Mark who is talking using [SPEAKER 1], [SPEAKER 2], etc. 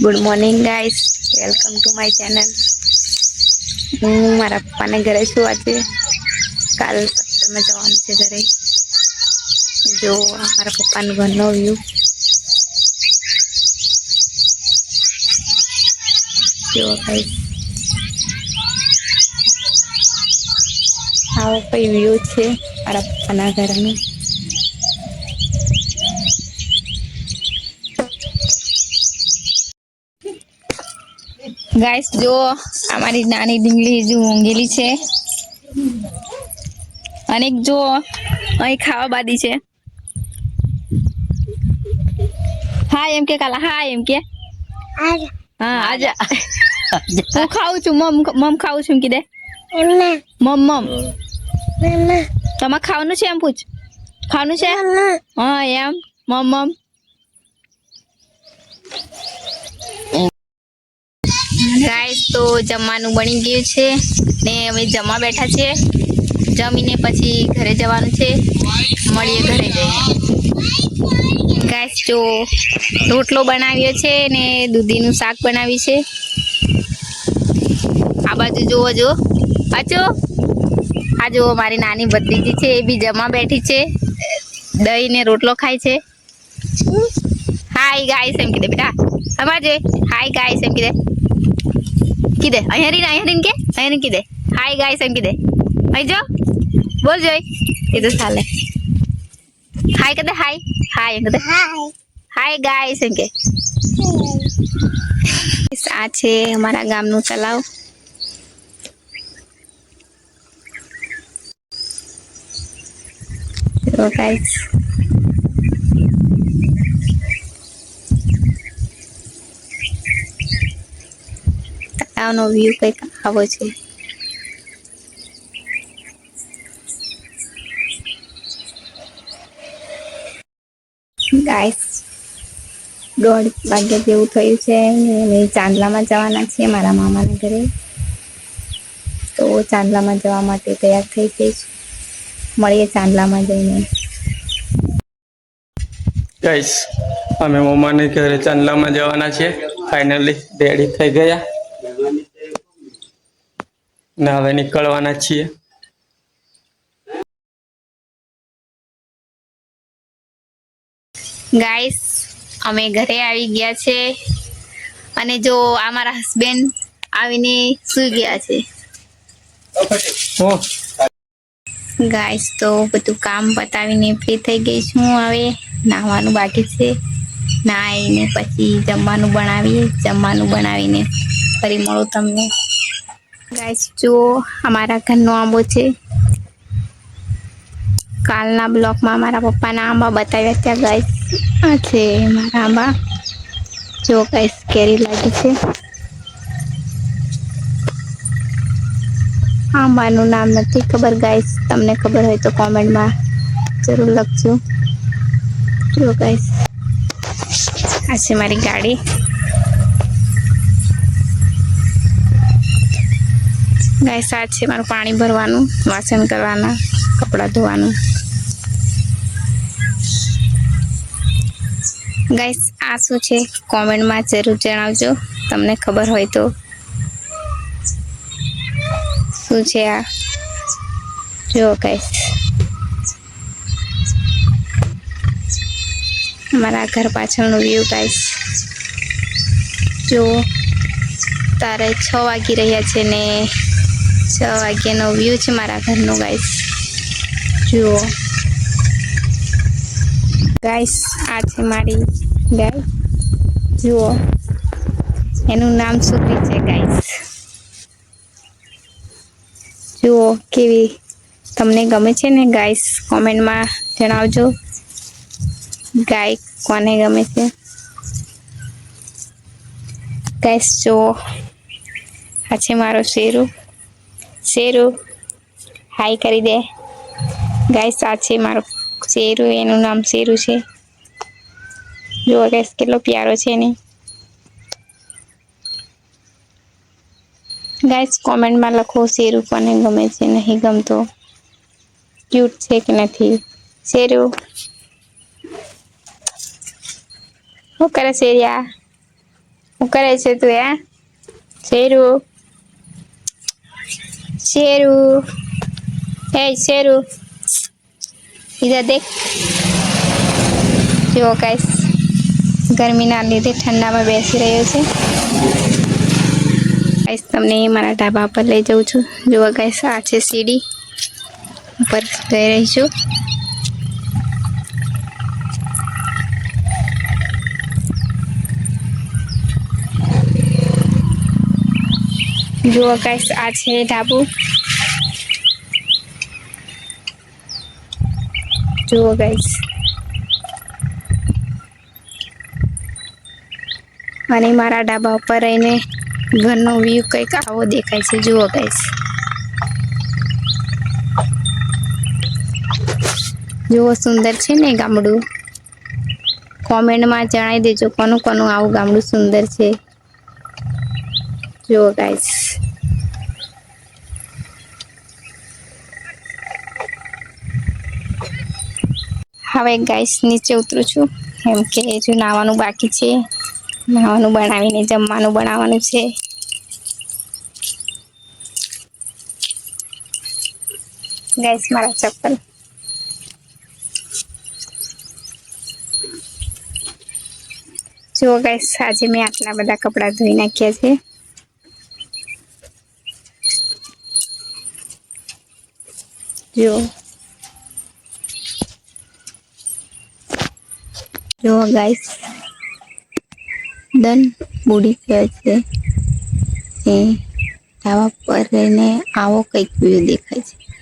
[SPEAKER 1] Good morning guys, welcome to my channel. હું મારા પપ્પાને ઘરે છું આજે. કાલ સત્સંગમાં જવાનું છે ઘરે. જો મારા પપ્પાનું ઘરનો વ્યૂ. જો ગાઈસ, આવો કઈ વ્યૂ છે મારા પપ્પાના ઘરનું. ગાઈસ જો અમારી નાની ઢીંગલી હજુ ઊંઘેલી છે. અને જો અહીં ખાવા બાદી છે. હા એમ કે કાલા હા એમ કે હા આજા. હું ખાઉં છું મમ ખાઉં છું કીધે મમ તમારે ખાવાનું છે એમ પૂછ. ખાવાનું છે હા એમ મમ. ગાઈસ તો જમવાનું બની ગયું છે ને અમે જમવા બેઠા છીએ. જમીને પછી ઘરે જવાનું છે. મળીએ ઘરે જઈને. ગાઈસ જો રોટલો બનાવ્યો છે ને દૂધીનું શાક બનાવ્યું છે. આ બાજુ જોવો જો આજો. આ જો મારી નાની ભત્રીજી છે એ બી જમવા બેઠી છે. દહીં ને રોટલો ખાય છે. હાય ગાઈસ એમ કીધે બેટા સમજે હાય ગાઈસ એમ કીધે. કીધે અહીંયા રીન કે અહીંયા કીધે હાય ગાઈસ એમ કીધે. અહીં જો બોલ જોય કીધું ચાલે. હાય કીધે હાય હાય કીધે હાય ગાઈસ એમ કે. આ છે અમારા ગામનું તલાવ. તો ગાઈસ તળાવનો વ્યૂ કંઈક આવો છે. ગાઈસ 1:30 જેવું થયું છે અને ચાંદલામાં જવાના છે મારા મામાના ઘરે. તો ચાંદલામાં જવા માટે તૈયાર થઈ જઈશ. મળીએ ચાંદલામાં જઈને.
[SPEAKER 2] ગાઈસ અમે મમ્માને ઘરે ચાંદલામાં જવાના છીએ. ફાઇનલી રેડી થઈ ગયા ને હવે નીકળવાના છીએ.
[SPEAKER 1] ગાઈસ અમે ઘરે આવી ગયા છે અને જો આ મારા હસબન્ડ આવીને સૂઈ ગયા છે. ગાઈસ તો બધું કામ પતાવીને ફ્રી થઈ ગઈ છું. હવે નાહવાનું બાકી છે. નાહીને પછી જમવાનું બનાવીને ફરી મળું તમને. ગાઈસ જુઓ અમારા ઘરનો આંબો છે. કાલના બ્લોકમાં મારા પપ્પાના આંબા બતાવ્યા હતા ગાઈસ. આ છે મારા આંબા. જો ગાઈસ કેરી લાગી છે. આંબાનું નામ નથી ખબર ગાઈસ. તમને ખબર હોય તો કોમેન્ટમાં જરૂર લખજો. જો ગાઈસ આ છે મારી ગાડી. ગાઈસ આ છે મારું પાણી ભરવાનું, વાસણ કરવાના, કપડાં ધોવાનું. ગાઈસ આ શું છે કોમેન્ટમાં જરૂર જણાવજો તમને ખબર હોય તો. શું છે આ જો ગાઈસ. અમારા ઘર પાછળનું વ્યૂ ગાઈસ. જો તારે 6 વાગી રહ્યા છે ને 6 વાગ્યાનો વ્યૂ છે મારા ઘરનો ગાઈસ. જુઓ ગાઈસ આ છે મારી ગાય. જુઓ એનું નામ સુખી છે ગાઈસ. જુઓ કેવી તમને ગમે છે ને ગાઈસ કોમેન્ટમાં જણાવજો. ગાય કોને ગમે છે ગાઈસ. જો આ છે મારો શેરુ હાય કરી દે ગાઈસ. આ છે મારો શેરુ, એનું નામ શેરુ છે. જો ગાઈસ કેટલો પ્યારો છે ને. ગાઈસ કોમેન્ટમાં લખો શેરુ કોને ગમે છે નહીં ગમતો. ક્યુટ છે કે નથી શેરુ. શું કરે શેરિયા. શું કરે છે તું શેરુ શેરુ શેરુ ઇધર દેખ જો ગાઈસ ગરમીના લીધે ઠંડામાં બેસી રહ્યો છે ગાઈસ તમને મારા ઢાબા પર લઈ જાઉં છું જો ગાઈસ આ છે સીડી ઉપર જઈ રહી છું જો ગાઈસ આ છે ઢાબુ જુઓ ગાઈસ અને મારા ઢાબા ઉપર રહીને ઘરનો વ્યૂ કંઈક આવો દેખાય છે જુઓ ગાઈસ જુઓ સુંદર છે ને ગામડું કોમેન્ટમાં જણાવી દેજો કોનું કોનું આવું ગામડું સુંદર છે જુઓ ગાઈસ હવે ગાઈસ નીચે ઉતરું છું કેમ કે હજુ નાવાનું બાકી છે નાવાનું બનાવીને જમવાનું બનાવવાનું છે ગાઈસ મારા ચપ્પલ જુઓ ગાઈસ આજે મેં આટલા બધા કપડાં ધોઈ નાખ્યા છે જુઓ ગાઈસ દન બુડી ગયા છે એ ધાબા પર રહીને આવો કંઈક વ્યૂ દેખાય છે